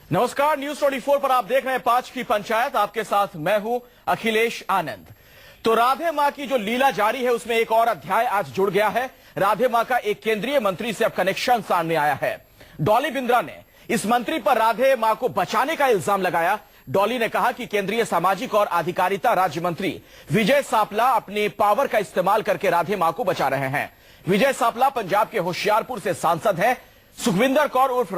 नमस्कार, न्यूज 24 पर आप देख रहे हैं 5 की पंचायत। आपके साथ मैं हूं अखिलेश आनंद। तो राधे मां की जो लीला जारी है उसमें एक और अध्याय आज जुड़ गया है। राधे मां का एक केंद्रीय मंत्री से अब कनेक्शन सामने आया है। डॉली बिंद्रा ने इस मंत्री पर राधे मां को बचाने का इल्जाम लगाया। डॉली ने कहा कि केंद्रीय सामाजिक और अधिकारिता राज्य मंत्री विजय सापला अपने पावर का इस्तेमाल करके राधे मां को बचा रहे हैं। विजय सापला पंजाब के होशियारपुर से सांसद हैं। सुखविंदर कौर उर्फ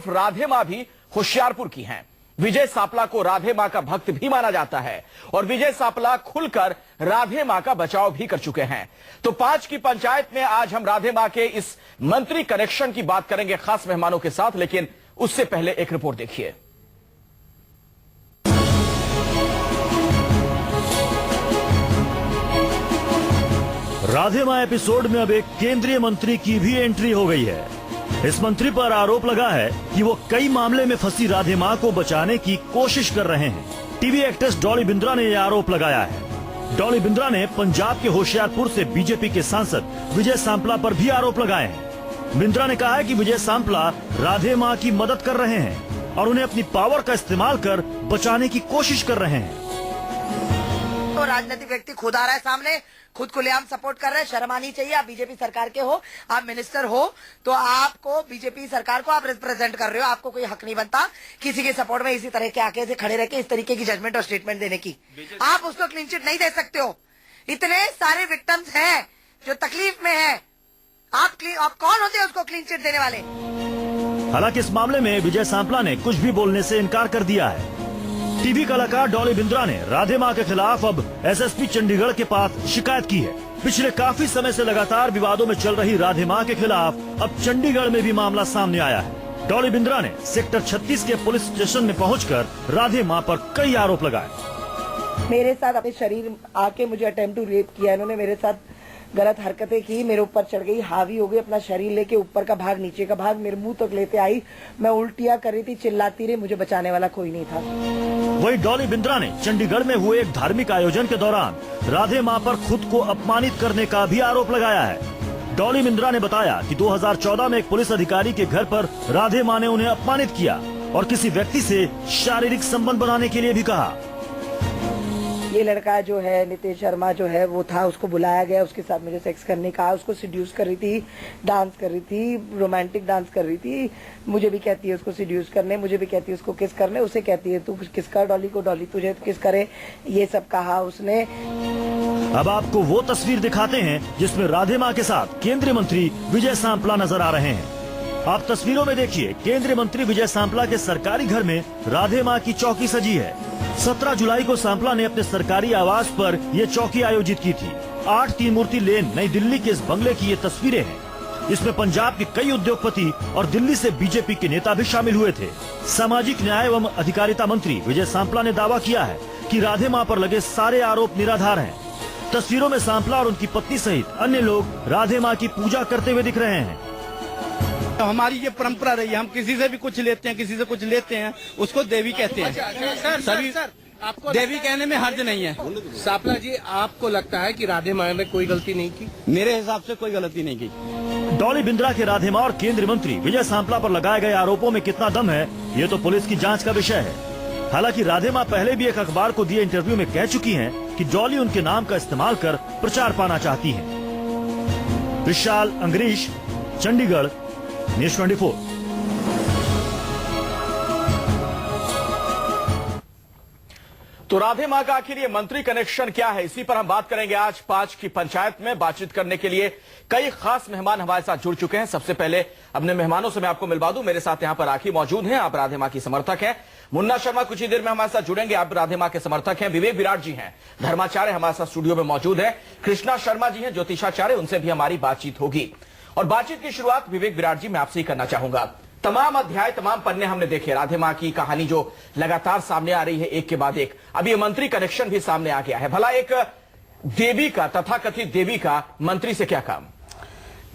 राधे मां भी होशियारपुर की हैं। विजय सापला को राधे मां का भक्त भी माना जाता है और विजय सापला खुलकर राधे मां का बचाव भी कर चुके हैं। तो 5 की पंचायत में आज हम राधे मां के इस मंत्री कनेक्शन की बात करेंगे खास मेहमानों के साथ, लेकिन उससे पहले एक रिपोर्ट देखिए। राधे मां एपिसोड में अब एक केंद्रीय मंत्री की भी एंट्री हो गई है। इस मंत्री पर आरोप लगा है कि वो कई मामले में फंसी राधे मां को बचाने की कोशिश कर रहे हैं। टीवी एक्ट्रेस डॉली बिंद्रा ने यह आरोप लगाया है। डॉली बिंद्रा ने पंजाब के होशियारपुर से बीजेपी के सांसद विजय सांपला पर भी आरोप लगाए हैं। बिंद्रा ने कहा है कि विजय सांपला राधे मां की मदद कर रहे हैं और उन्हें अपनी पावर का इस्तेमाल कर बचाने की कोशिश कर रहे हैं। तो राजनीतिक व्यक्ति खुद आ रहा है सामने, खुद खुलेआम सपोर्ट कर रहे हैं। शर्म आनी चाहिए। आप बीजेपी सरकार के हो, आप मिनिस्टर हो, तो आपको बीजेपी सरकार को आप रिप्रेजेंट कर रहे हो। आपको कोई हक नहीं बनता किसी के सपोर्ट में इसी तरह के आके से खड़े रह के इस तरीके की जजमेंट और स्टेटमेंट देने की। आप उसको क्लीन चिट नहीं दे सकते हो। इतने सारे विक्टिम्स हैं जो तकलीफ में है। आप कौन होते हैं उसको क्लीन चिट देने वाले? हालांकि इस मामले में विजय सांपला ने कुछ भी बोलने से इनकार कर दिया है। टीवी कलाकार डॉली बिंद्रा ने राधे मां के खिलाफ अब एसएसपी चंडीगढ़ के पास शिकायत की है। पिछले काफी समय से लगातार विवादों में चल रही राधे मां के खिलाफ अब चंडीगढ़ में भी मामला सामने आया है। डॉली बिंद्रा ने सेक्टर 36 के पुलिस स्टेशन में पहुंचकर राधे मां पर कई आरोप लगाए। मेरे साथ अपने शरीर आके मुझे अटेम्प्ट टू रेप किया। इन्होंने मेरे साथ गलत हरकतें की, मेरे ऊपर चढ़ गई, हावी हो गई, अपना शरीर लेके ऊपर का भाग नीचे का भाग मेरे मुंह तक लेते आई। मैं उल्टियां कर रही थी, चिल्लाती रही, मुझे बचाने वाला कोई नहीं था। वही डॉली बिंद्रा ने चंडीगढ़ में हुए एक धार्मिक आयोजन के दौरान राधे मां पर खुद को अपमानित करने का भी आरोप लगाया है। डॉली बिंद्रा ने बताया कि 2014 में एक पुलिस अधिकारी के घर पर राधे मां ने उन्हें अपमानित किया और किसी व्यक्ति से शारीरिक संबंध बनाने के लिए भी कहा। ये लड़का जो है नितेश शर्मा जो है वो था, उसको बुलाया गया, उसके साथ मुझे सेक्स करने का, उसको सिड्यूस कर रही थी, डांस कर रही थी, रोमांटिक डांस कर रही थी। मुझे भी कहती है उसको सिड्यूस करने, मुझे भी कहती है उसको किस करने, उसे कहती है तू किस कर डॉली को, डॉली तुझे किस करे, ये सब कहा उसने। अब आपको वो तस्वीर दिखाते हैं जिसमें राधे मां के साथ केंद्रीय मंत्री विजय सांपला नजर आ रहे हैं। आप तस्वीरों में देखिए, केंद्रीय मंत्री विजय सांपला के सरकारी घर में राधे मां की चौकी सजी है। 17 जुलाई को सांपला ने अपने सरकारी आवास पर यह चौकी आयोजित की थी। 8 तीन मूर्ति लेन नई दिल्ली के इस बंगले की ये तस्वीरें हैं। इसमें पंजाब के कई उद्योगपति और दिल्ली से बीजेपी के नेता भी शामिल हुए थे। सामाजिक न्याय एवं अधिकारिता मंत्री विजय सांपला ने दावा किया है कि राधे मां पर लगे सारे आरोप निराधार हैं। तस्वीरों में सांपला और उनकी पत्नी सहित अन्य लोग राधे मां की पूजा करते हुए दिख रहे हैं। तो हमारी ये परंपरा रही है, हम किसी से भी कुछ लेते हैं, किसी से कुछ लेते हैं, उसको देवी कहते हैं। सभी आपको देवी कहने में हर्ज नहीं है। सापला जी, आपको लगता है कि राधे मां ने कोई गलती नहीं की? मेरे हिसाब से कोई गलती नहीं की। डॉली बिंद्रा के राधे मां और केंद्रीय मंत्री विजय सांपला पर लगाए गए आरोपों में कितना दम है, ये तो पुलिस की जांच का विषय है। हालांकि राधे मां पहले भी एक अखबार को दिए इंटरव्यू में कह चुकी हैं कि डॉली उनके नाम का इस्तेमाल कर प्रचार पाना चाहती है। विशाल अंग्रीश, चंडीगढ़, न्यूज 24। तो राधे मां का आखिर ये मंत्री कनेक्शन क्या है, इसी पर हम बात करेंगे आज 5 की पंचायत में। बातचीत करने के लिए कई खास मेहमान हमारे साथ जुड़ चुके हैं। सबसे पहले अपने मेहमानों से मैं आपको मिलवा दूं। मेरे साथ यहां पर राखी मौजूद हैं, आप राधे मां की समर्थक हैं। मुन्ना शर्मा कुछ ही देर में हमारे साथ जुड़ेंगे, आप राधे मां के समर्थक हैं। विवेक विराट जी हैं, धर्माचार्य हमारे साथ स्टूडियो में मौजूद है। कृष्णा शर्मा जी हैं, ज्योतिषाचार्य, उनसे भी हमारी बातचीत होगी। और बातचीत की शुरुआत विवेक विराट जी मैं आपसे ही करना चाहूंगा। तमाम अध्याय, तमाम पन्ने हमने देखे, राधे मां की कहानी जो लगातार सामने आ रही है एक के बाद एक। अब ये मंत्री कनेक्शन भी सामने आ गया है। भला एक देवी का, तथाकथित देवी का मंत्री से क्या काम?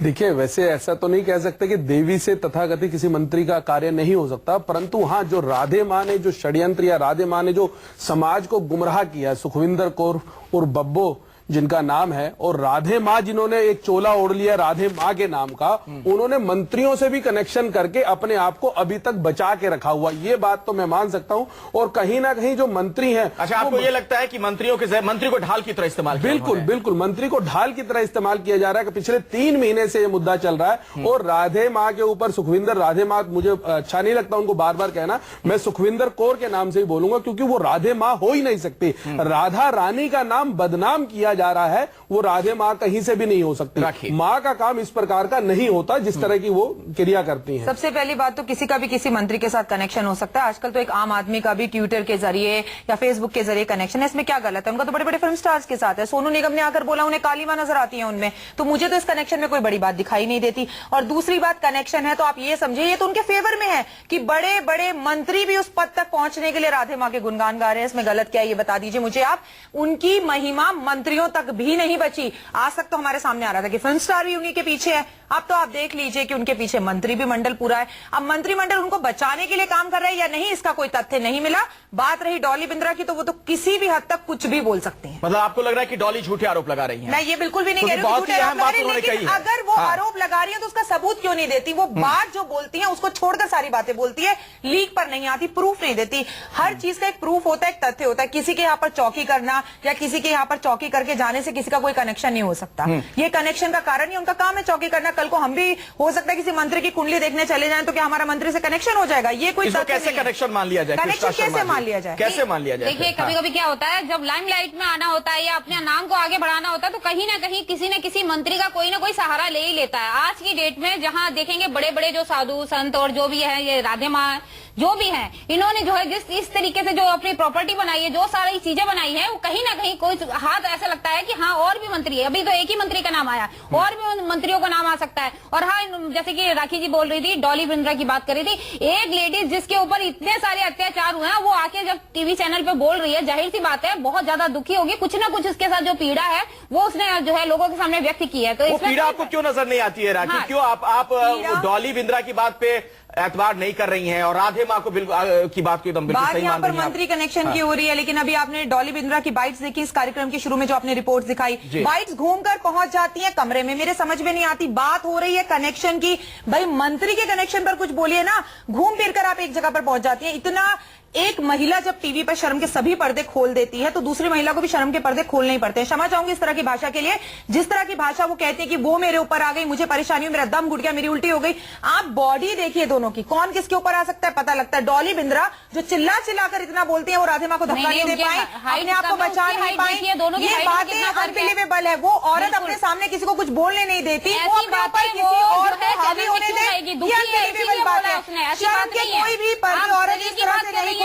देखिए, वैसे ऐसा तो नहीं कह सकते कि देवी से तथाकथित किसी मंत्री का कार्य नहीं हो सकता, परंतु हाँ, जो राधे मां ने जो षड्यंत्र या राधे मां ने जो समाज को गुमराह किया, सुखविंदर कौर और बब्बो जिनका नाम है, और राधे माँ जिन्होंने एक चोला ओढ़ लिया राधे माँ के नाम का, उन्होंने मंत्रियों से भी कनेक्शन करके अपने आप को अभी तक बचा के रखा हुआ। ये बात तो मैं मान सकता हूं। और कहीं ना कहीं जो मंत्री हैं, अच्छा, आपको ये लगता है कि मंत्री को ढाल की तरह इस्तेमाल किया? बिल्कुल बिल्कुल, मंत्री को ढाल की तरह इस्तेमाल किया जा रहा है कि पिछले 3 महीने से ये मुद्दा चल रहा है। और राधे माँ के ऊपर सुखविंदर राधे माँ, मुझे अच्छा नहीं लगता उनको बार बार कहना, मैं सुखविंदर कौर के नाम से ही बोलूंगा, क्योंकि वो राधे माँ हो ही नहीं सकती। राधा रानी का नाम बदनाम किया जा रहा है, वो राधे माँ कहीं से भी नहीं हो सकती। माँ का काम इस प्रकार का नहीं होता जिस तरह की वो क्रिया करती हैं। सबसे पहली बात तो किसी का भी किसी मंत्री के साथ कनेक्शन हो सकता है। आजकल तो एक आम आदमी का भी ट्विटर के जरिए या फेसबुक के जरिए कनेक्शन है, इसमें क्या गलत है? उनका तो बड़े बड़े फिल्म स्टार्स के साथ है। सोनू निगम ने आकर बोला उन्हें काली मां नजर आती है उनमें, तो मुझे तो इस कनेक्शन में कोई बड़ी बात दिखाई नहीं देती। और दूसरी बात, कनेक्शन है तो आप ये समझिए ये तो उनके फेवर में है कि बड़े बड़े मंत्री भी उस पद तक पहुंचने के लिए राधे मां के गुणगान गा रहे हैं। इसमें गलत क्या है ये बता दीजिए मुझे आप। उनकी महिमा मंत्रियों तक भी नहीं बची। आज तक तो हमारे सामने आ रहा था कि फिल्म स्टार भी उन्हीं के पीछे है, अब तो आप देख लीजिए कि उनके पीछे मंत्री भी मंडल पूरा है। अब मंत्रिमंडल उनको बचाने के लिए काम कर रहे हैं या नहीं, इसका कोई तथ्य नहीं मिला। बात रही डॉली बिंद्रा की, तो वो तो किसी भी हद तक कुछ भी बोल सकती हैं। मतलब आपको लग रहा है कि डॉली झूठे आरोप लगा रही है? मैं ये बिल्कुल भी नहीं कह रही हूं कि झूठे आरोप लगा रही है, लेकिन अगर वो आरोप लगा रही है तो उसका सबूत क्यों नहीं देती? वो बात जो बोलती है उसको छोड़कर सारी बातें बोलती है, लीक पर नहीं आती, प्रूफ नहीं देती। हर चीज का एक प्रूफ होता है, एक तथ्य होता है। किसी के यहाँ पर चौकी करना या किसी के यहाँ पर चौकी करके जाने से किसी का कोई कनेक्शन नहीं हो सकता। ये कनेक्शन का कारण ही उनका काम है चौकी करना। कल को हम भी हो सकता है किसी मंत्री की कुंडली देखने चले जाएं तो क्या हमारा मंत्री से कनेक्शन हो जाएगा? ये कोई कैसे कनेक्शन मान लिया जाए? कनेक्शन कैसे मान लिया जाए? कैसे मान लिया जाए? देखिए, कभी कभी क्या होता है, जब लाइमलाइट में आना होता है या अपने नाम को आगे बढ़ाना होता है तो कहीं ना कहीं किसी न किसी मंत्री का कोई ना कोई सहारा ले ही लेता है। आज की डेट में जहां देखेंगे बड़े बड़े जो साधु संत और जो भी है, ये राधे माँ जो भी है, इन्होंने जो है जिस इस तरीके से जो अपनी प्रॉपर्टी बनाई है, जो सारी चीजें बनाई है, वो कहीं ना कहीं कोई हाथ ऐसा लगता है कि हाँ और भी मंत्री है। अभी तो एक ही मंत्री का नाम आया, और भी मंत्रियों का नाम आ सकता है। और हाँ, जैसे कि राखी जी बोल रही थी, डॉली बिंद्रा की बात कर रही थी, एक लेडीज जिसके ऊपर इतने सारे अत्याचार हुए हैं, वो आके जब टीवी चैनल पे बोल रही है, जाहिर सी बात है बहुत ज्यादा दुखी होगी। कुछ ना कुछ उसके साथ जो पीड़ा है वो उसने जो है लोगों के सामने व्यक्त की है। तो पीड़ा आपको क्यों नजर नहीं आती है राखी? क्यों आप डॉली बिंद्रा की बात पे एतबार नहीं कर रही हैं और राधे माँ को बिल्कुल की बात को एकदम बिल्कुल सही मान रही हैं? मंत्री कनेक्शन की हो रही है, लेकिन अभी आपने डॉली बिंद्रा की बाइट्स देखी इस कार्यक्रम के शुरू में, जो आपने रिपोर्ट्स दिखाई, बाइट्स घूमकर पहुंच जाती हैं कमरे में। मेरे समझ में नहीं आती, बात हो रही है कनेक्शन की, भाई मंत्री के कनेक्शन पर कुछ बोलिए ना, घूम फिर कर आप एक जगह पर पहुंच जाती है। इतना एक महिला जब टीवी पर शर्म के सभी पर्दे खोल देती है तो दूसरी महिला को भी शर्म के पर्दे खोलने ही पड़ते हैं। क्षमा चाहूंगी इस तरह की भाषा के लिए, जिस तरह की भाषा वो कहते हैं कि वो मेरे ऊपर आ गई, मुझे परेशानी, मेरा दम घुट गया, मेरी उल्टी हो गई। आप बॉडी देखिए दोनों की, कौन किसके ऊपर आ सकता है पता लगता है। डॉली बिंद्रा जो चिल्ला चिल्लाकर इतना बोलती है, वो राधे माँ को धक्का नहीं दे पाई, अपने आप को बचा नहीं पाई, ये बातें अनबिलीवेबल है। वो औरत अपने सामने किसी को कुछ बोलने नहीं देती, वो अपने ऊपर किसी और को हावी होने दे, ये अनबिलीवेबल बात है। शर्म के कोई भी पर्दे औरत इस तरह से नहीं खोलती।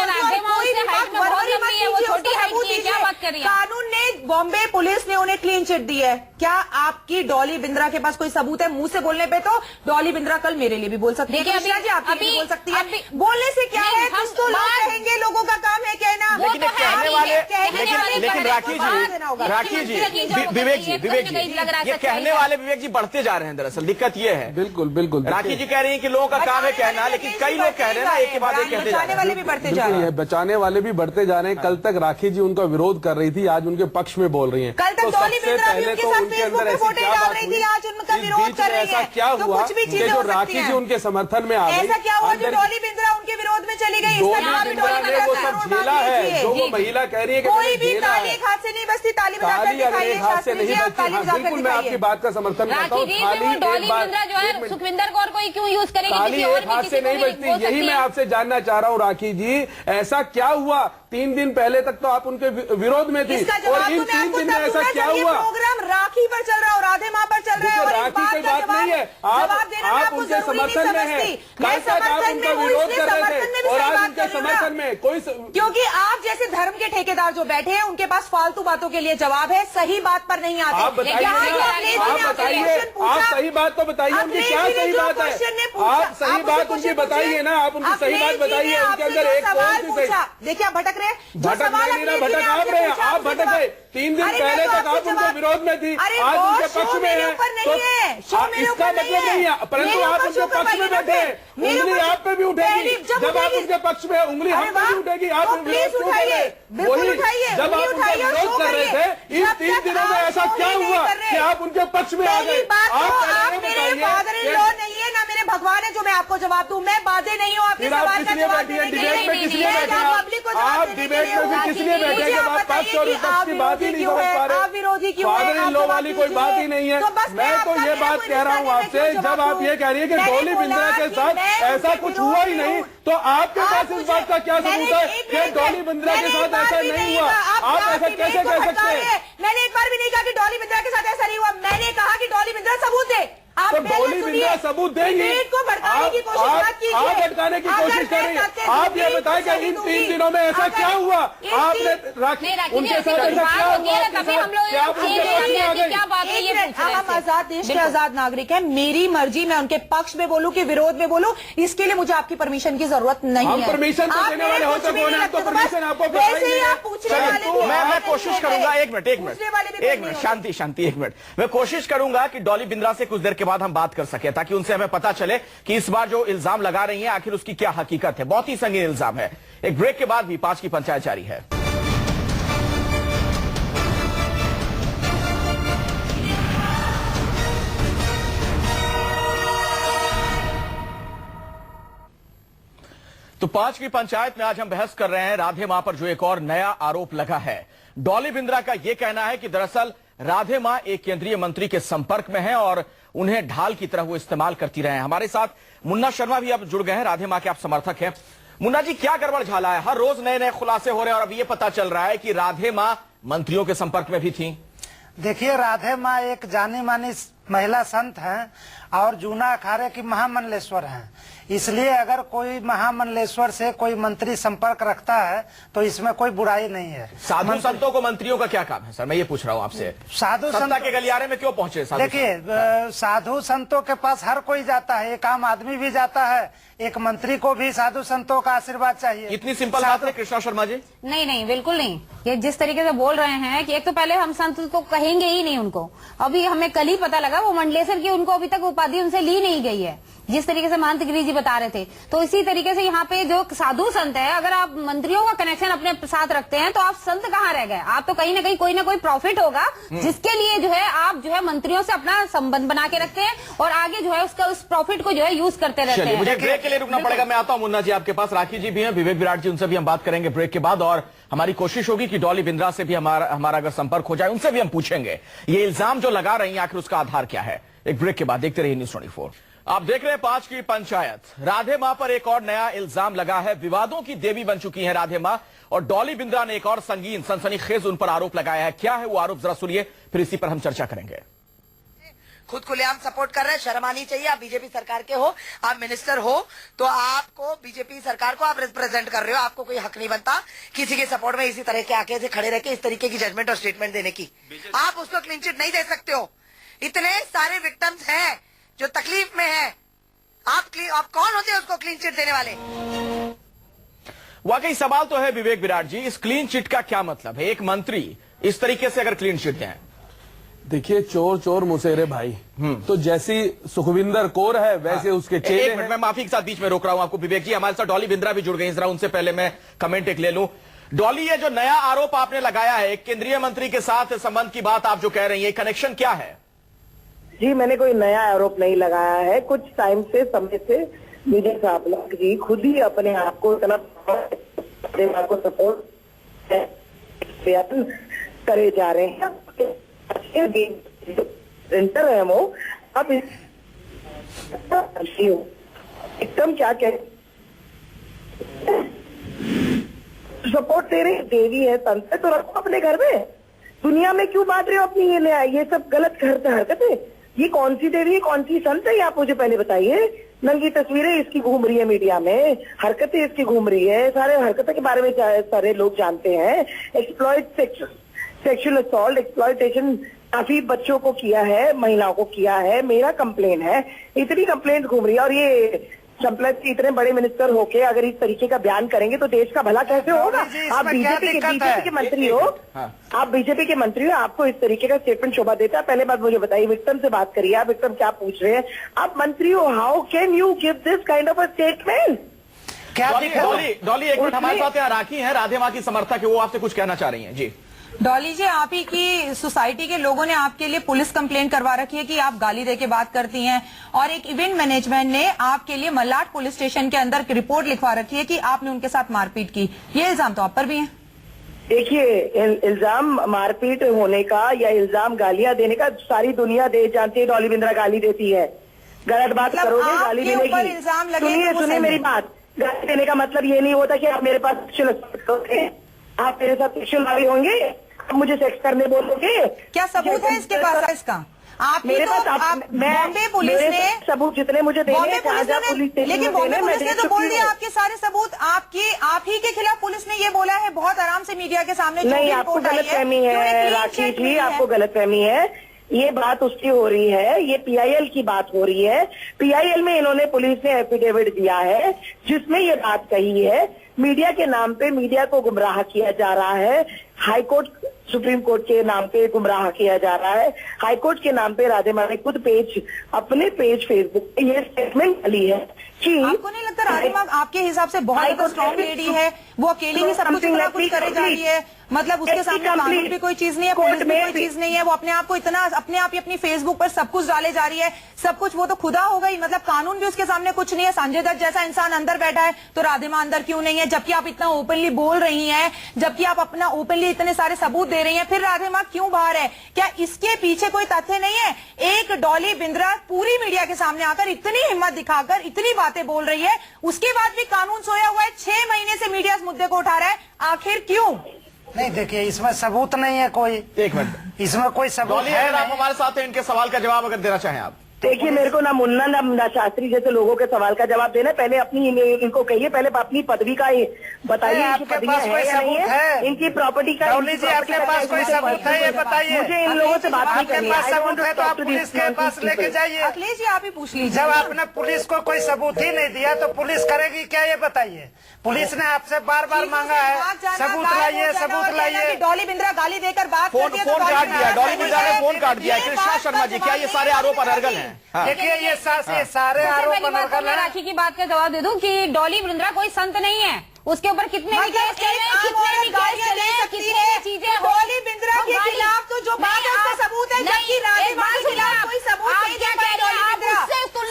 कानून ने, बॉम्बे पुलिस ने उन्हें क्लीन चिट दी है। क्या आपकी डॉली बिंद्रा के पास कोई सबूत है? मुंह से बोलने पे तो डॉली बिंद्रा कल मेरे लिए भी बोल सकती है, जी आपके लिए भी बोल सकती है। बोलने से क्या है, कुछ तो लोग कहेंगे, लोगों का काम है कहना। लेकिन कहने वाले, लेकिन राखी जी, विवेक जी, ये कहने वाले विवेक जी बढ़ते जा रहे हैं। दरअसल दिक्कत ये है, बिल्कुल बिल्कुल, राखी जी कह रही है कि लोगों का काम है कहना, लेकिन कई लोग कह रहे हैं ना एक के बाद एक कहते जा रहे हैं। वाले भी बढ़ते जा रहे हैं, बचाने वाले भी बढ़ते जा रहे हैं। कल तक राखी जी उनका विरोध कर रही थी, आज उनके पक्ष में बोल रही हैं। कल तक डॉली बिंद्रा भी उनके साथ फेसबुक पे फोटो डाल रही थी, आज उनका विरोध कर रही है। ऐसा क्या हुआ कि जो राखी जी उनके समर्थन में आ गई? ऐसा क्या हुआ जो डॉली बिंद्रा उनके विरोध में चली गई? वो सब झेला है, जो वो महिला कह रही है कि कोई भी ताली एक हाथ से नहीं बजती, ताली बजाकर दिखाइए, हाथ से नहीं बजती। बिल्कुल मैं आपकी बात का समर्थन करता हूँ। डॉली बिंद्रा जो है सुखविंदर कौर को क्यों यूज करेगी? ताली एक हाथ से नहीं बजती, यही मैं आपसे जानना चाह रहा हूँ राखी जी। ऐसा क्या हुआ? 3 दिन पहले तक तो आप उनके विरोध में थी, और इन 3 दिन में ऐसा क्या हुआ? प्रोग्राम राखी पर चल रहा है और राधे माँ पर चल रहा है, और राखी कोई बात नहीं है। आप उनके समर्थन में हैं, कल तक आप उनका विरोध कर रहे थे और आज उनके समर्थन में कोई, क्योंकि आप जैसे धर्म के ठेकेदार जो बैठे हैं उनके पास फालतू बातों के लिए जवाब है, सही बात पर नहीं आते। आप बताइए, आप सही बात तो बताइए, उनकी क्या सही बात है? आप सही बात उनकी बताइए ना, आप उनकी सही बात बताइए। उनके अंदर एक सवाल पूछा, देखिए आप भटक रहे? भटक नहीं ना, भटक आप रहे हैं, आप भटक गए। 3 दिन पहले तक आप उनके विरोध में थी, आज उनके पक्ष में है, तो इसका मतलब नहीं है, परंतु आप उनके पक्ष में बैठे हैं, उंगली आप पे भी उठेगी। जब आप उनके पक्ष में उंगली हम पे भी उठेगी। आप विरोध क्यों कर रहे? वही जब आप उनका विरोध कर रहे थे, इन 3 दिनों में ऐसा क्या हुआ कि आप उनके पक्ष में आ गए? आप मेरे फादर इन लॉ नहीं है ना मेरे भगवान है जो मैं आपको जवाब दूं। मैं बाधे नहीं हूँ आपके सवाल का जवाब देने के लिए। डिबेट में किस लिए बैठे? आप डिबेट में भी किस लिए बैठे? जब आप 500 रुपये की बात ही नहीं समझ पा रहे, आप विरोधी क्यों फादर इन लॉ वाली कोई बात ही नहीं है। मैं तो ये बात कह रहा हूँ आपसे, जब आप ये कह रही है कि डॉली बिंद्रा के साथ ऐसा कुछ हुआ ही नहीं, तो आपके पास इस बात का क्या सबूत है कि डॉली बिंद्रा के साथ ऐसा नहीं हुआ? आप ऐसा कैसे कह सकते हैं? मैंने एक बार भी नहीं कहा कि डॉली बिंद्रा के साथ ऐसा नहीं हुआ। मैंने कहा कि डॉली बिंद्रा सबूत है। तो डॉली बिंद्रा सबूत देंगी, को भड़काने की कोशिश मत कीजिए। आप भड़काने की कोशिश कर रही है। आप ये बताएं कि इन 3 दिनों में ऐसा क्या हुआ? आपने उनके साथ ऐसा क्या हुआ? हम आजाद देश के आजाद नागरिक हैं। मेरी मर्जी, मैं उनके पक्ष में बोलूं कि विरोध में बोलूं, इसके लिए मुझे आपकी परमिशन की जरूरत नहीं है। परमिशन तो देने वाले होते कौन है? तो परमिशन आपको वैसे ही आप पूछने वाले। मैं कोशिश करूंगा, एक मिनट शांति, एक मिनट। मैं कोशिश करूंगा कि डॉली बिंद्रा से कुछ देर के बाद हम बात कर सके, ताकि उनसे हमें पता चले कि इस बार जो इल्जाम लगा रही हैं आखिर उसकी क्या हकीकत है। बहुत ही संगीन इल्जाम है। एक ब्रेक के बाद भी 5 की पंचायत जारी है। तो 5 की पंचायत में आज हम बहस कर रहे हैं राधे मां पर जो एक और नया आरोप लगा है। डॉली बिंद्रा का यह कहना है कि दरअसल राधे मां एक केंद्रीय मंत्री के संपर्क में है और उन्हें ढाल की तरह वो इस्तेमाल करती रहे हैं। हमारे साथ मुन्ना शर्मा भी अब जुड़ गए हैं, राधे मां के आप समर्थक हैं। मुन्ना जी, क्या गड़बड़ झाला है? हर रोज नए नए खुलासे हो रहे हैं और अब ये पता चल रहा है कि राधे मां मंत्रियों के संपर्क में भी थी। देखिए, राधे माँ एक जानी मानी महिला संत हैं और जूना अखाड़े की महामंडलेश्वर हैं। इसलिए अगर कोई महामंडलेश्वर से कोई मंत्री संपर्क रखता है तो इसमें कोई बुराई नहीं है। साधु संतों को मंत्रियों का क्या काम है सर? मैं ये पूछ रहा हूँ आपसे। साधु सत्ता के गलियारे में क्यों पहुंचे? देखिए, साधु संतों के पास हर कोई जाता है, एक आम आदमी भी जाता है, एक मंत्री को भी साधु संतों का आशीर्वाद चाहिए। इतनी सिंपल बात है कृष्णा शर्मा जी? नहीं, बिल्कुल नहीं। ये जिस तरीके से बोल रहे हैं कि एक तो पहले हम संत को कहेंगे ही नहीं उनको। अभी हमें कल ही पता लगा वो मंडलेश्वर की उनको अभी तक उपाधि उनसे ली नहीं गई है, जिस तरीके से महंत गिरी जी बता रहे थे। तो इसी तरीके से यहाँ पे जो साधु संत है, अगर आप मंत्रियों का कनेक्शन अपने साथ रखते हैं तो आप संत कहाँ रह गए? आप तो कहीं ना कोई प्रॉफिट होगा जिसके लिए जो है आप जो है मंत्रियों से अपना संबंध बना के रखते हैं और आगे जो है उसका उस प्रॉफिट को जो है यूज करते रहते हैं। मुझे ब्रेक के लिए रुकना पड़ेगा। मैं आता हूं मुन्ना जी आपके पास। राखी जी भी हैं, विवेक विराट जी, उनसे भी हम बात करेंगे ब्रेक के बाद। और हमारी कोशिश होगी कि डॉली बिंद्रा से भी हमारा अगर संपर्क हो जाए, उनसे भी हम पूछेंगे ये इल्जाम जो लगा रही है आखिर उसका आधार क्या है। एक ब्रेक के बाद देखते रहिए न्यूज़ 24। आप देख रहे हैं 5 की पंचायत। राधे मां पर एक और नया इल्जाम लगा है। विवादों की देवी बन चुकी है राधे मां और डॉली बिंद्रा ने एक और संगीन सनसनीखेज उन पर आरोप लगाया है। क्या है वो आरोप, जरा सुनिए, फिर इसी पर हम चर्चा करेंगे। खुद खुलेआम सपोर्ट कर रहे हैं, शर्म आनी चाहिए। आप बीजेपी सरकार के हो, आप मिनिस्टर हो, तो आपको बीजेपी सरकार को आप रिप्रेजेंट कर रहे हो। आपको कोई हक नहीं बनता किसी के सपोर्ट में इसी तरह के आके से खड़े रह के इस तरीके की जजमेंट और स्टेटमेंट देने की। आप उसको क्लीन चिट नहीं दे सकते हो। इतने सारे विक्टिम्स हैं जो तकलीफ में है, आप कौन होते हैं उसको क्लीन चिट देने वाले? वाकई सवाल तो है विवेक विराट जी, इस क्लीन चिट का क्या मतलब है? एक मंत्री इस तरीके से अगर क्लीन चिट दें, देखिए, चोर चोर मुसेरे भाई, तो जैसी सुखविंदर कौर है वैसे उसके चेले एक मिनट, मैं माफी के साथ बीच में रोक रहा हूं आपको विवेक जी। हमारे साथ डॉली बिंद्रा भी जुड़ गई, जरा उनसे पहले मैं कमेंट एक ले लूं। डॉली, ये जो नया आरोप आपने लगाया है एक केंद्रीय मंत्री के साथ संबंध की बात आप जो कह रही है, कनेक्शन क्या है? जी, मैंने कोई नया आरोप नहीं लगाया है। कुछ टाइम से, समय से विजय सांपला जी खुद ही अपने आप को इतना सपोर्ट करे जा रहे हैं। सेंटर है वो, अब एकदम क्या कह सपोर्ट दे रहे, देवी है, संत है, तो रखो अपने घर में। दुनिया में क्यों बांट रहे हो अपनी ये सब गलत हरकत है। ये कौन सी देवी है, कौन सी संत है, आप मुझे पहले बताइए। नंगी तस्वीरें इसकी घूम रही है मीडिया में, हरकतें इसकी घूम रही है, सारे हरकतों के बारे में सारे लोग जानते हैं। सेक्सुअल असॉल्ट, एक्सप्लॉयटेशन काफी बच्चों को किया है, महिलाओं को किया है। मेरा कंप्लेन है, इतनी कंप्लेंट घूम रही है। और ये संपलत के इतने बड़े मिनिस्टर होके अगर इस तरीके का बयान करेंगे तो देश का भला कैसे होगा? आप बीजेपी के मंत्री हो, आप बीजेपी के मंत्री हो, आपको इस तरीके का स्टेटमेंट शोभा देता है? पहले बात मुझे बताइए, विक्टिम से बात करिए, आप विक्टिम क्या पूछ रहे हैं? आप मंत्री हो, how can you give this kind of a statement? Dolly एक मिनट, हमारे साथ यहाँ राखी है, राधे माँ की समर्थक है, वो आपसे कुछ कहना चाह रही हैं। जी डॉली जी, आप ही की सोसाइटी के लोगों ने आपके लिए पुलिस कंप्लेंट करवा रखी है कि आप गाली देके बात करती हैं, और एक इवेंट मैनेजमेंट ने आपके लिए मलाड पुलिस स्टेशन के अंदर रिपोर्ट लिखवा रखी है कि आपने उनके साथ मारपीट की। ये इल्जाम तो आप पर भी है। देखिए, इल्जाम मारपीट होने का या इल्जाम गालियां देने का सारी दुनिया देश जानती है। डॉली बिंद्रा गाली देती है, गलत बात करोगे गाली मिलेगी। सुनिए मेरी बात, गाली देने का मतलब ये नहीं होता कि आप मेरे पास आप मेरे साथ सेक्सुअल वाली होंगे, आप मुझे सेक्स करने बोलोगे। क्या सबूत है इसके पास? इसका आप मेरे तो पास बॉम्बे पुलिस ने सबूत जितने मुझे देने, लेकिन बॉम्बे पुलिस ने तो बोल दिया आपके सारे सबूत आप ही के खिलाफ पुलिस ने ये बोला है बहुत आराम से मीडिया के सामने। नहीं, आपको गलतफहमी है राखी जी, आपको गलतफहमी है। ये बात उसकी हो रही है, ये पीआईएल की बात हो रही है। पीआईएल में इन्होंने, पुलिस ने एफिडेविट दिया है जिसमें ये बात कही है। मीडिया के नाम पे मीडिया को गुमराह किया जा रहा है, हाईकोर्ट सुप्रीम कोर्ट के नाम पे गुमराह किया जा रहा है, हाईकोर्ट के नाम पे राधे माँ ने खुद अपने पेज फेसबुक पे ये स्टेटमेंट डाली है कि आपको नहीं लगता राधे माँ आपके हिसाब से बहुत स्ट्रॉन्ग लेडी है, वो अकेली ही सब कुछ इतना कुछ करे जा रही है? मतलब उसके सामने कानून भी कोई चीज नहीं है, पुलिस भी कोई चीज नहीं है, वो अपने आप को इतना अपने आप ही अपनी फेसबुक पर सब कुछ डाले जा रही है, सब कुछ वो तो खुदा हो गई। मतलब कानून भी उसके सामने कुछ नहीं है। संजय दत्त जैसा इंसान अंदर बैठा है तो राधे माँ अंदर क्यों नहीं है? जबकि आप इतना ओपनली बोल रही हैं, जबकि आप अपना ओपनली इतने सारे सबूत दे रही हैं, फिर राधे माँ क्यों बाहर है? क्या इसके पीछे कोई तथ्य नहीं है? एक डॉली बिंद्रा पूरी मीडिया के सामने आकर इतनी हिम्मत दिखाकर इतनी बातें बोल रही है, उसके बाद भी कानून सोया हुआ है, 6 महीने से मीडिया इस मुद्दे को उठा रहा है, आखिर क्यों? नहीं, देखिए इसमें सबूत नहीं है कोई। एक मिनट, इसमें कोई सबूत है? अगर आप हमारे साथ हैं, इनके सवाल का जवाब अगर देना चाहें आप। देखिए, मेरे को ना मुन्ना ना शास्त्री जैसे लोगों के सवाल का जवाब देना। पहले अपनी इनको कहिए, पहले अपनी पदवी का बताइए, इनकी पदवी है या नहीं है, इनकी प्रॉपर्टी का। आपके पास कोई सबूत है ये बताइए। मुझे इन लोगों से बात नहीं करनी। आपके पास सबूत है तो आप पुलिस के पास लेके जाइए। अखिलेश जी आप ही पूछ लीजिए। जब आपने पुलिस को कोई सबूत ही नहीं दिया तो पुलिस करेगी क्या, ये बताइए? पुलिस ने आपसे बार बार मांगा है सबूत लाइए, सबूत लाइए। डॉली बिंद्रा गाली देकर बात फोन काट दिया, डॉली बिंद्रा ने फोन काट दिया। कृष्णा शर्मा जी, क्या ये सारे आरोप अनर्गल हैं? देखिए ये सारे आरोप अनर्गल हैं। राखी की बात का जवाब दे दूं कि डॉली बिंद्रा कोई संत नहीं है, उसके ऊपर कितने भी केस चले, कितने भी चीजें हो। डॉली बिंद्रा के खिलाफ तो जो बात है उसका सबूत है, जबकि राधे माँ के खिलाफ कोई सबूत नहीं दे पाई डॉली बिंद्रा।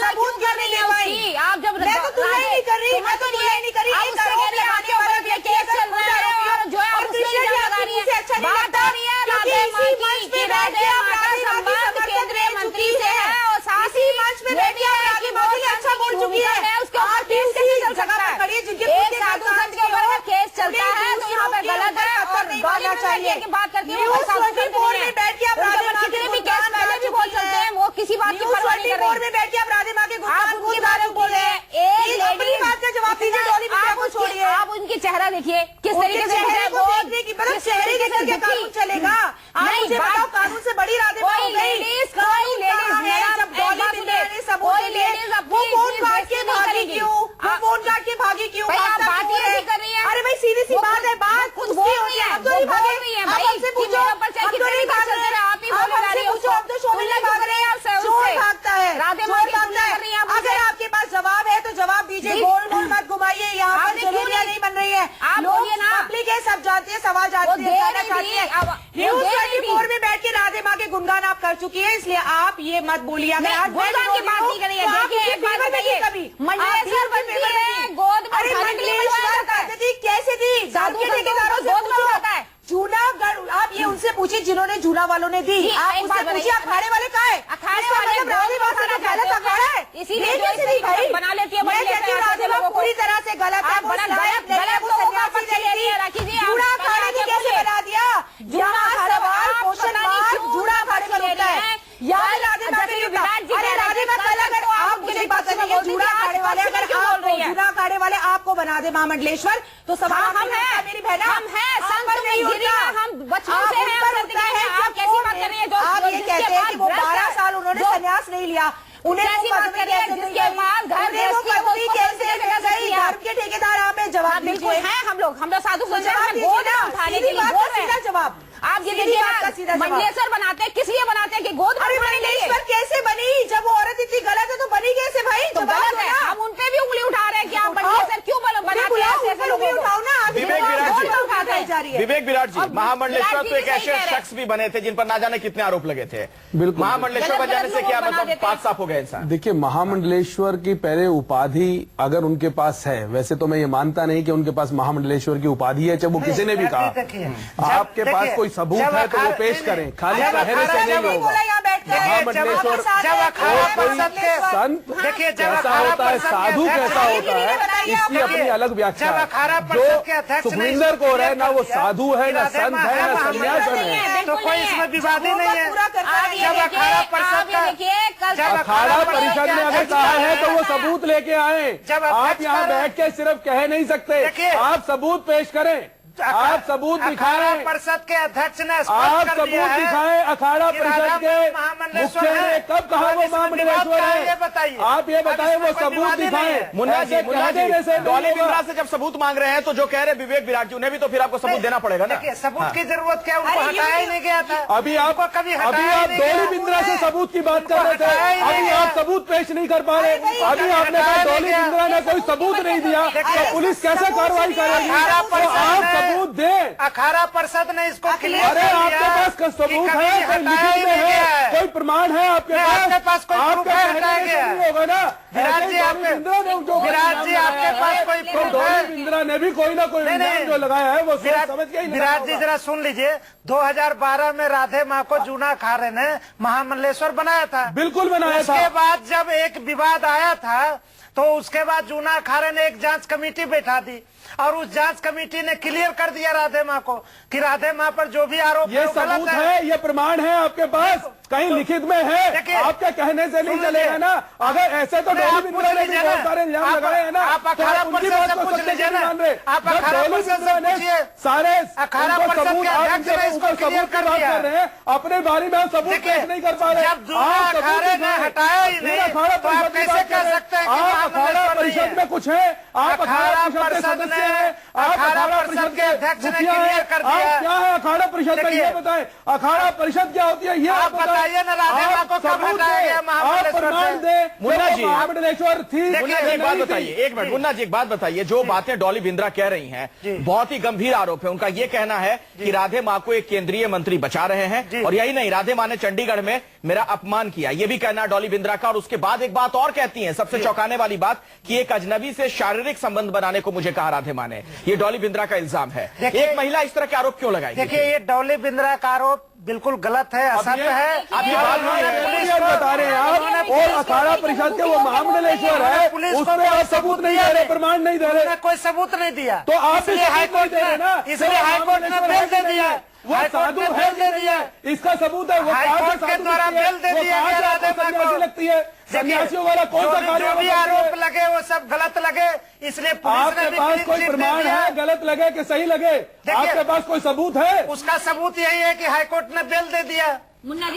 सबूत क्यों नहीं दे पाई? आप जब मैं तो तुलना ही नहीं कर रही, मैं तो तुलना ही नहीं कर रही। एक आरोप लगाने वाला व्यक्ति केस चल रहा है और जो है कृष्ण जी आपको से अच्छा नहीं लगता क्योंकि इसी मंच पे बैठ के आप राधे माँ की समर्थक केंद्रीय मंत्री से है और साथ ही मंच पे बैठ के आप राधे माँ के अच्छा बोल चुकी है। उसके ऊपर केस कैसे चल सकता है? खड़ी है जिनके साधु संत के ऊपर केस चलता है तो यहाँ पे गलत है और बात चाहिए की बात करती है। बोर्ड में बैठ के आप राधे माँ के भी केस पहले भी बोल सकते हैं, वो किसी बात की परवाह नहीं कर रही। बोर्ड में बैठ के आप राधे माँ के गुस्ताखी की बात बोल रहे हैं। एक अपनी बात का जवाब दीजिए, डॉली बिंद्रा को छोड़िए। आप उनकी चेहरा देखिए किस तरीके से चेहरे देखकर क्या कानून चलेगा? आप मुझे बताओ, कानून से बड़ी राधे माँ हो गई। जब डॉली बिंद्रा ने सबूत दिए, वो फोन काट के भागी क्यों? वो फोन काट के भागी क्यों? आप बात ही नहीं कर रही है। अरे भाई सीधी सी बात है, बात खुद बोल रही है। अब तो नहीं भाग रही है, अब हमसे पूछो, अब तो नहीं भाग रहे हैं। आप ही हमसे पूछो, अब तो शोभा नहीं भाग रहे हैं। चोर भागता है, राधे चोर भागता है। अगर आपके पास जवाब है तो जवाब दीजिए, गोल गोल मत घुमाइए। यहाँ पर जलेबियां नहीं बन रही है। लोग पब्लिक है, सब जानते हैं, सवाल जानते हैं, कहना चाहती है। न्यूज 24 में बैठ के राधे माँ के गुणगान आप कर चुकी है, इसलिए आप ये मत बोलिए। अगर आज गुणगान की बात नहीं करिए, देखिए एक बात बताइए, कभी मंडलेश्वर बनती है, गोद में खाने के लिए कैसे थी? साधु ठेकेदारों से पूछो। जूनागढ़, आप ये उनसे पूछिए जिन्होंने जूना वालों ने दी। आप उनसे पूछिए अखाड़े वाले कहाँ है? अखाड़े वाले राधे माँ का गलत अखाड़ा है, इसीलिए बना लेती है। मैं कहती हूँ राधे माँ पूरी तरह से गलत है, वो नायक नहीं है, वो सन्यासी नहीं है। जूना अखाड़े को कैसे बना दिया? यहाँ सवाल क्वेश्चन मार्क जूना अखाड़े पर होता है, यहाँ राधे माँ के लिए। अरे राधे माँ गलत, आप मुझे बात करिए। जूना अखाड़े वाले, अगर आप जूना अखाड़े वाले आपको बना दे महामंडलेश्वर तो सवाल हम है, मेरी बहना हम है, संत नहीं होता, हम बचपन से हैं। आप कैसी बात कर रही हैं? आप ये कहते हैं कि वो 12 साल उन्होंने संन्यास नहीं लिया, उन्हें कैसी बात कर रही है? जिसके बाद घर दीजिए। हैं हम लोग साधु संत जवाब हैं, गोद में उठाने के लिए बोल रहे हैं। जवाब आप ये देखिए ना, मंडलेश्वर बनाते हैं, किस लिए बनाते हैं कि गोद में उठाने के लिए। मंडलेश्वर कैसे बनी? जब वो औरत इतनी गलत है तो बनी कैसे भाई? तो गलत है, हम उन पे भी उंगली उठा रहे हैं कि आप मंडलेश्वर क्यों बनाते हैं? उठाओ ना। विवेक विराट उठाई जा रही जी, है। विवेक विराट जी, महामंडलेश्वर तो एक सही ऐसे कह रहे हैं। शख्स भी बने थे जिन पर ना जाने कितने आरोप लगे थे। बिल्कुल। महामंडलेश्वर बन जाने से क्या मतलब पाक साफ हो गए इंसान? देखिए, महामंडलेश्वर की पहले उपाधि अगर उनके पास है, वैसे तो मैं ये मानता नहीं कि उनके पास महामंडलेश्वर की उपाधि है, चाहे वो किसी ने भी कहा। आपके पास कोई सबूत है तो वो पेश करें, खाली कहने से नहीं होगा। महामंडलेश्वर कोई संत कैसा होता है, साधु कैसा होता है, इसकी अपनी अलग व्याख्या है। जो सुखविंदर कौर है, ना वो साधु है, ना संत है, ना सन्यासी है। तो कोई इसमें विवाद ही नहीं है। जब अखाड़ा परिषद अखाड़ा परिषद ने अगर कहा है तो वो सबूत लेके आए। आप यहाँ बैठ के सिर्फ कह नहीं सकते, आप सबूत पेश करें, आप सबूत दिखाएं। परिषद के अध्यक्ष ने आप सबूत दिखाएं। अखाड़ा परिषद के मुखिया ने कब कहा वो महामंडलेश्वर है? बताइए, आप ये बताएं, वो सबूत दिखाएं। मुन्ना जी, डॉली बिंद्रा से जब सबूत मांग रहे हैं तो जो कह रहे विवेक विराट जी, उन्हें भी तो फिर आपको सबूत देना पड़ेगा ना। सबूत की जरूरत क्या, उनको हटाया ही नहीं गया था। अभी आप डॉली बिंद्रा से सबूत की बात कर रहे थे, अभी आप सबूत पेश नहीं कर पा रहे। अभी आपने कहा डॉली बिंद्रा ने कोई सबूत नहीं दिया, तो पुलिस कैसे कार्रवाई करेगी? आप सबूत दे। अखाड़ा परिषद ने इसको क्लियर अरे आपके पास सबूत है, कोई लिखित में है, कोई प्रमाण है आपके पास? कोई प्रूफ नहीं होगा ना। विराट जी आपके पास कोई प्रूफ है? बिंद्रा ने भी कोई ना कोई इल्जाम जो लगाया है वो समझ के ही। विराट जी जरा सुन लीजिए, 2012 में राधे माँ को जूना खारे ने महामंडलेश्वर बनाया था। बिल्कुल बनाया था। उसके बाद जब एक विवाद आया था तो उसके बाद जूना खारे ने एक जांच कमेटी बैठा दी और उस जांच कमेटी ने क्लियर कर दिया राधे माँ को कि राधे माँ पर जो भी आरोप ये सबूत है, ये प्रमाण है आपके पास, कहीं लिखित में है। आपके कहने से नहीं चलेगा ना। अगर ऐसे तो डॉली बिंद्रा ने भी बहुत सारे इल्जाम लगाए हैं ना, आप अखाड़ा परिषद से पूछ लीजिए ना। आप अखाड़ा परिषद से पूछिए, सारे अखाड़ा परिषद के अध्यक्ष ने इसको क्लियर कर दिया। अपने बारे में सबूत पेश नहीं कर पा रहे। जब जूना अखाड़े ने हटाया ही नहीं तो आप कैसे कह सकते हैं कि अखाड़ा परिषद में कुछ है? आप अखाड़ा परिषद ने, अखाड़ा परिषद के अध्यक्ष ने क्लियर कर दिया। क्या है अखाड़ा परिषद का, ये बताएं। अखाड़ा परिषद क्या होती है ये आप बताइए ना। राधे माँ को कब हटाया गया महामंडलेश्वर से? मुन्ना जी, महामंडलेश्वर थी। मुन्ना जी एक बात बताइए, एक मिनट मुन्ना जी एक बात बताइए। जो बातें डॉली बिंद्रा कह रही हैं बहुत ही गंभीर आरोप है। उनका ये कहना है कि राधे माँ को एक केंद्रीय मंत्री बचा रहे हैं, और यही नहीं, राधे माँ ने चंडीगढ़ में मेरा अपमान किया, ये भी कहना डॉली बिंद्रा का। और उसके बाद एक बात और कहती है, सबसे चौंकाने वाली बात, कि एक अजनबी से शारीरिक संबंध बनाने को मुझे कहा राधे माँ ने। ये डॉली बिंद्रा का इल्जाम है। एक महिला इस तरह के आरोप क्यों लगाएगी? देखिए, ये डॉली बिंद्रा का आरोप बिल्कुल गलत है, असत्य है। आप ये बात बता रहे हैं आप, और अखाड़ा परिषद के वो महामंडलेश्वर है, उसमें आप सबूत नहीं दे रहे, प्रमाण नहीं दे रहे, कोई सबूत नहीं दिया। तो आप इसलिए हाईकोर्ट ने बेल दे दिया। वो साधु है दे दिया, इसका सबूत है। वो हाईकोर्ट के द्वारा बेल दे दिया गया राधे माँ को। लगती है सन्यासियों वाला कौन सा कार्य? जो भी आरोप लगे वो सब गलत लगे, इसलिए पुलिस ने आपके पास कोई प्रमाण है, गलत लगे कि सही लगे? आपके पास कोई सबूत है? उसका सबूत यही है कि हाईकोर्ट ने बेल दे दिया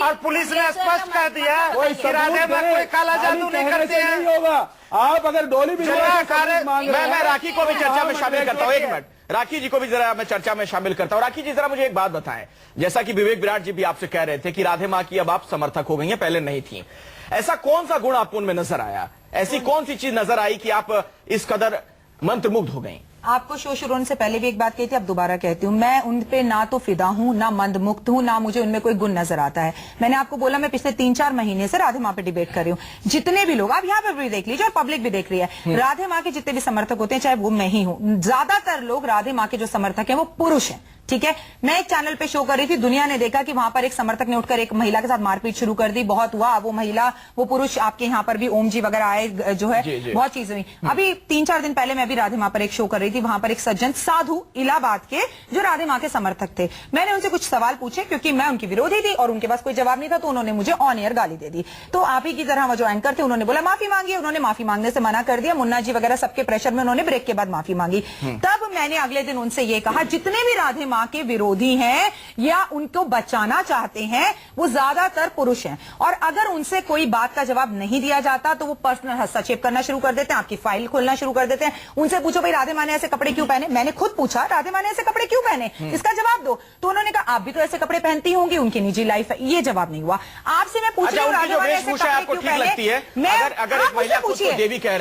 और पुलिस ने स्पष्ट कह दिया कि राधे माँ कोई काला जादू नहीं करते हैं। नहीं होगा। आप अगर डॉली बिंद्रा मैं राखी को भी चर्चा में शामिल करता हूँ। एक मिनट, राखी जी को भी जरा मैं चर्चा में शामिल करता हूँ। राखी जी, जरा मुझे एक बात बताएं, जैसा कि विवेक विराट जी भी आपसे कह रहे थे कि राधे माँ की अब आप समर्थक हो गई हैं, पहले नहीं थी। ऐसा कौन सा गुण आपको उनमें नजर आया? ऐसी कौन सी चीज नजर आई कि आप इस कदर मंत्रमुग्ध हो गई? आपको शो शुरू होने से पहले भी एक बात कही थी, अब दोबारा कहती हूँ, मैं उन पे ना तो फिदा हूँ, ना मंदमुक्त हूँ, ना मुझे उनमें कोई गुण नजर आता है। मैंने आपको बोला, मैं पिछले 3-4 महीने से राधे माँ पे डिबेट कर रही हूँ। जितने भी लोग, आप यहाँ पे भी देख लीजिए और पब्लिक भी देख रही है, राधे माँ के जितने भी समर्थक होते हैं, चाहे वो मैं ही हूँ, ज्यादातर लोग राधे माँ के जो समर्थक है वो पुरुष है। ठीक है, मैं एक चैनल पे शो कर रही थी, दुनिया ने देखा कि वहां पर एक समर्थक ने उठकर एक महिला के साथ मारपीट शुरू कर दी। बहुत हुआ, वो महिला, वो पुरुष, आपके यहाँ पर भी ओम जी वगैरह आए, जो है बहुत चीजें हुई। अभी 3-4 दिन पहले मैं भी राधे माँ पर एक शो कर रही थी, वहां पर एक सज्जन साधु इलाहाबाद के जो राधे माँ के समर्थक थे, मैंने उनसे कुछ सवाल पूछे क्योंकि मैं उनकी विरोधी थी और उनके पास कोई जवाब नहीं था, तो उन्होंने मुझे ऑन एयर गाली दे दी। तो आप ही की तरह वो जो एंकर थे, उन्होंने बोला माफी मांगी, उन्होंने माफी मांगने से मना कर दिया। मुन्ना जी वगैरह सबके प्रेशर में उन्होंने ब्रेक के बाद माफी मांगी। तब मैंने अगले दिन उनसे ये कहा, जितने भी राधे मां के विरोधी हैं या उनको बचाना चाहते हैं वो ज्यादातर पुरुष हैं, और अगर उनसे कोई बात का जवाब नहीं दिया जाता तो वो पर्सनल हस्तक्षेप करना शुरू कर देते हैं, आपकी फाइल खोलना शुरू कर देते हैं। उनसे पूछो भाई राधे मां ने ऐसे कपड़े क्यों पहने, मैंने खुद पूछा राधे मां ने ऐसे कपड़े क्यों पहने, इसका जवाब दो। तो उन्होंने कहा आप भी तो ऐसे कपड़े पहनती होंगी, उनकी निजी लाइफ है। ये जवाब नहीं हुआ। आपसे मैं पूछ रही हूँ राधे मां ने ऐसे कपड़े क्यों पहने, आप मुझसे पूछिए।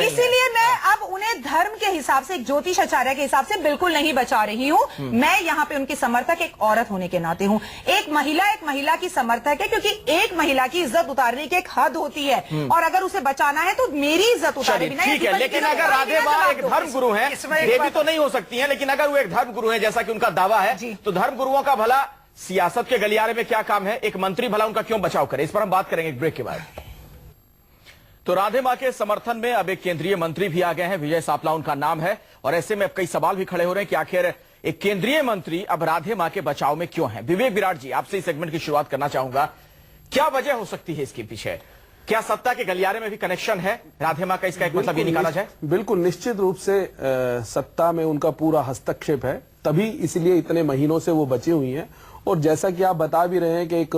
इसीलिए मैं अब उन्हें धर्म के हिसाब से, एक ज्योतिष आचार्य के हिसाब से बिल्कुल नहीं बचा रही हूँ। मैं यहाँ पे उनकी समर्थक एक औरत होने के नाते हूँ। एक महिला की समर्थक है, क्योंकि एक महिला की इज्जत उतारने की एक हद होती है, और अगर उसे बचाना है तो मेरी इज्जत उतारे बिना। ठीक है, लेकिन अगर राधे मां एक धर्म गुरु है, देवी तो नहीं हो सकती है, लेकिन अगर वो एक धर्म गुरु है जैसा कि उनका दावा है, तो धर्म गुरुओं का भला सियासत के गलियारे में क्या काम है? एक मंत्री भला उनका क्यों बचाव करे? इस पर हम बात करेंगे एक ब्रेक के बाद। तो राधे मां के समर्थन में अब एक केंद्रीय मंत्री भी आ गए हैं, विजय सांपला उनका नाम है, और ऐसे में अब कई सवाल भी खड़े हो रहे हैं कि आखिर एक केंद्रीय मंत्री अब राधे मां के बचाव में क्यों है। विवेक विराट जी, आपसे इस सेगमेंट की शुरुआत करना चाहूंगा। क्या वजह हो सकती है इसके पीछे? क्या सत्ता के गलियारे में भी कनेक्शन है राधे मां का? इसका एक मतलब ये निकाला जाए? बिल्कुल निश्चित रूप से सत्ता में उनका पूरा हस्तक्षेप है, तभी इसलिए इतने महीनों से वो बची हुई हैं। और जैसा कि आप बता भी रहे हैं कि एक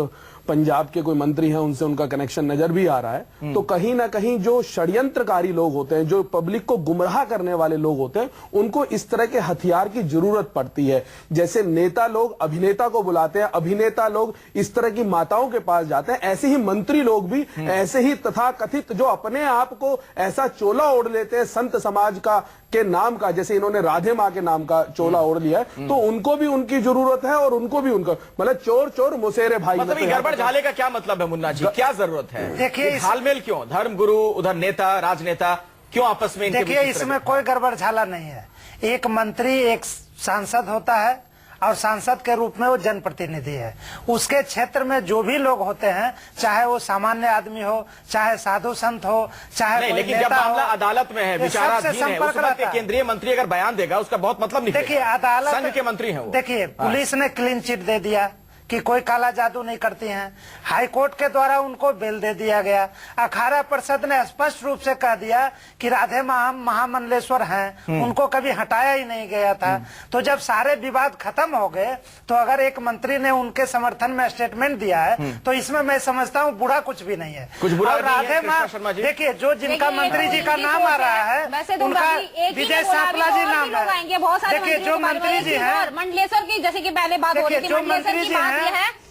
पंजाब के कोई मंत्री हैं, उनसे उनका कनेक्शन नजर भी आ रहा है, तो कहीं ना कहीं जो षड्यंत्रकारी लोग होते हैं, जो पब्लिक को गुमराह करने वाले लोग होते हैं, उनको इस तरह के हथियार की जरूरत पड़ती है। जैसे नेता लोग अभिनेता को बुलाते हैं, अभिनेता लोग इस तरह की माताओं के पास जाते हैं, ऐसे ही मंत्री लोग भी ऐसे ही तथाकथित जो अपने आप को ऐसा चोला ओढ़ लेते हैं संत समाज का के नाम का, जैसे इन्होंने राधे मां के नाम का चोला ओढ़ लिया है, तो उनको भी उनकी जरूरत है और उनको भी उनका, मतलब चोर चोर मुसेरे भाई। मतलब गड़बड़ झाले का क्या मतलब है मुन्ना जी? क्या जरूरत है? देखिए तालमेल क्यों? धर्म गुरु उधर नेता राजनेता क्यों आपस में? देखिए इसमें कोई गड़बड़ झाला नहीं है। एक मंत्री एक सांसद होता है और सांसद के रूप में वो जनप्रतिनिधि है। उसके क्षेत्र में जो भी लोग होते हैं, चाहे वो सामान्य आदमी हो, चाहे साधु संत हो, चाहे नहीं, लेकिन जब मामला अदालत में है, विचाराधीन है, उस वक्त केंद्रीय मंत्री अगर बयान देगा उसका बहुत मतलब नहीं। देखिए अदालत संघ के मंत्री हैं वो। देखिए पुलिस ने क्लीन चिट दे दिया कि कोई काला जादू नहीं करती हैं। हाई कोर्ट के द्वारा उनको बेल दे दिया गया। अखाड़ा परिषद ने स्पष्ट रूप से कह दिया कि राधे महामंडलेश्वर हैं, उनको कभी हटाया ही नहीं गया था। तो जब सारे विवाद खत्म हो गए, तो अगर एक मंत्री ने उनके समर्थन में स्टेटमेंट दिया है, तो इसमें मैं समझता हूँ बुरा कुछ भी नहीं है। कुछ बुरा राधे मां, देखिए जो जिनका मंत्री जी का नाम आ रहा है, उनका विजय सांपला जी नाम है। देखिए जो मंत्री जी है मंडलेश्वर की, जैसे कि पहले बात हो रही थी, जो मंत्री जी है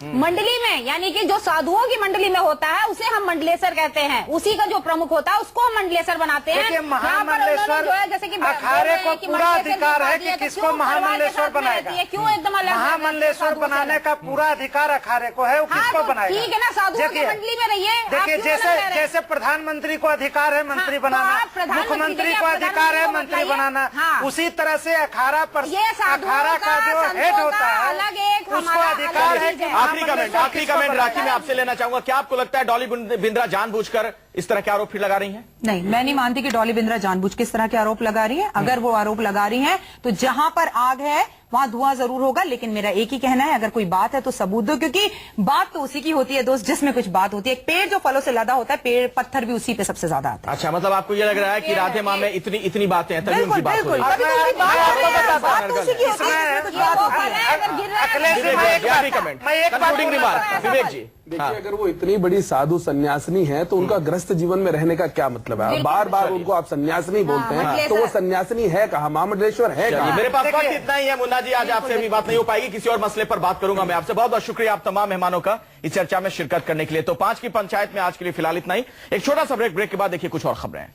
मंडली में, यानी कि जो साधुओं की मंडली में होता है उसे हम मंडलेश्वर कहते हैं। उसी का जो प्रमुख होता है उसको हम मंडलेश्वर बनाते हैं। देखिए महामंडलेश्वर जैसे कि अखाड़े को पूरा अधिकार है कि किसको महामंडलेश्वर बनाएगा। क्यों एकदम महामंडलेश्वर बनाने का पूरा अधिकार अखाड़े को है, वो किसको बनाएगा? ठीक है ना, साधुओं की मंडली में रहिए। देखिए जैसे प्रधानमंत्री को अधिकार है मंत्री बनाना, मुख्यमंत्री को अधिकार है मंत्री बनाना, उसी तरह से अखाड़ा का जो हेड होता है उसको अधिकार है। आखिरी कमेंट राखी मैं आपसे लेना चाहूंगा, क्या आपको लगता है डॉली बिंद्रा जानबूझकर इस तरह के आरोप फिर लगा रही हैं? नहीं, मैं नहीं मानती कि डॉली बिंद्रा जानबूझ के इस तरह के आरोप लगा रही है। अगर वो आरोप लगा रही हैं तो जहां पर आग है वहां धुआं जरूर होगा, लेकिन मेरा एक ही कहना है, अगर कोई बात है तो सबूत दो, क्योंकि बात तो उसी की होती है दोस्त जिसमें कुछ बात होती है। एक पेड़ जो फलों से लदा होता है, पेड़ पत्थर भी उसी पे सबसे ज्यादा आता है। अच्छा, मतलब आपको ये लग रहा है कि राधे मां में इतनी बातें हैं, तभी उनकी बात हो रही है। विवेक जी, देखिए अगर वो इतनी बड़ी साधु सन्यासिनी है तो उनका ग्रस्त जीवन में रहने का क्या मतलब है? बार बार उनको आप सन्यासिनी बोलते हैं, तो वो सन्यासिनी है कहाँ? महामंडलेश्वर है कहाँ? मेरे पास वक्त इतना ही है मुन्ना जी, आज आपसे भी बात नहीं हो पाएगी, किसी और मसले पर बात करूंगा मैं आपसे। बहुत बहुत शुक्रिया आप तमाम मेहमानों का इस चर्चा में शिरकत करने के लिए। तो 5 की पंचायत में आज के लिए फिलहाल इतना ही। एक छोटा सा ब्रेक के बाद देखिए कुछ और खबरें।